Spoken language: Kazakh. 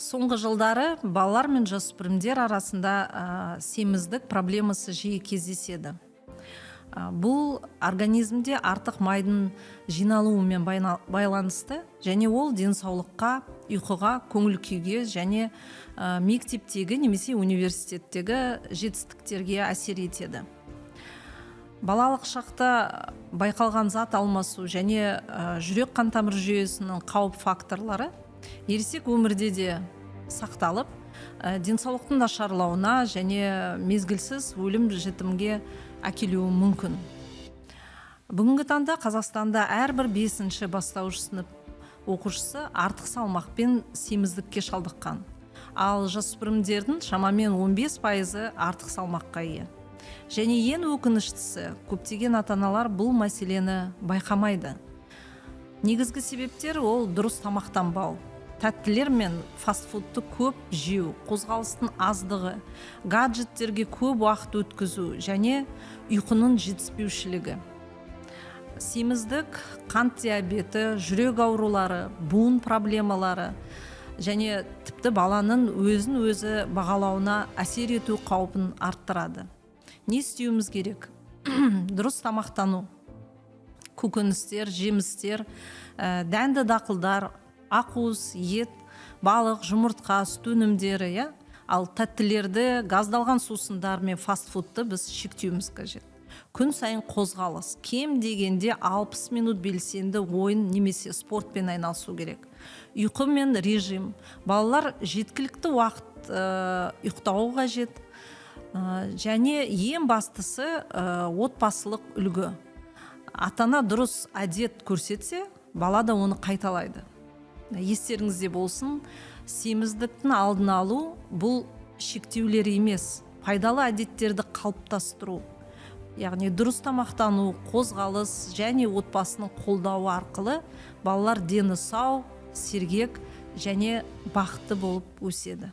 Соңғы жылдары балалар мен жасөспірімдер арасында семіздік проблемасы жиі кездеседі. Бұл организмде артық майдың жиналуымен байланысты, және ол денсаулыққа, ұйқыға, көңіл күйге және мектептегі немесе университеттегі жетістіктерге әсер етеді. Балалық шақта байқалған зат алмасу және жүрек қан тамыр жүйесінің қауіп факторлары ересек өмірде де сақталып, денсаулықтың нашарлауына және мезгілсіз өлім жітімге әкелуі мүмкін. Бүгінгі таңда Қазақстанда әрбір 5-ші бастауыш сынып оқушысы артық салмақпен семіздікке шалдыққан. Ал жасөспірімдердің шамамен 15% артық салмаққа ие. Және ең өкініштісі, көптеген ата-аналар бұл мәселені байқамайды. Негізгі себептер ол дұрыс тамақтанбау, тәттілер мен фастфудты көп жеу, қозғалыстың аздығы, гаджеттерге көп уақыт өткізу және ұйқының жетіспеушілігі. Семіздік, қант диабеті, жүрек аурулары, буын проблемалары және тіпті баланың өзін-өзі бағалауына әсер ету қаупін арттырады. Не істеуіміз керек? Дұрыс тамақтану, көкөністер, жемістер, дәнді дақылдар, ақуыз, ет, балық, жұмыртқа, сүт өнімдері, ал тәттілерді, газдалған сусындар мен фастфудты біз шектеуіміз қажет. Күн сайын қозғалыс, кем дегенде 60 минут белсенді ойын немесе спортпен айналысу керек. Ұйқы мен режим. Балалар жеткілікті уақыт ұйықтауы қажет. Және ең бастысы отбасылық үлгі. Ата-ана дұрыс әдет көрсетсе, бала да оны қайталайды. Естеріңізде болсын, семіздіктің алдын алу бұл шектеулер емес, пайдалы әдеттерді қалыптастыру. Яғни дұрыс тамақтану, қозғалыс және отбасының қолдауы арқылы балалар дені сау, сергек және бақытты болып өседі.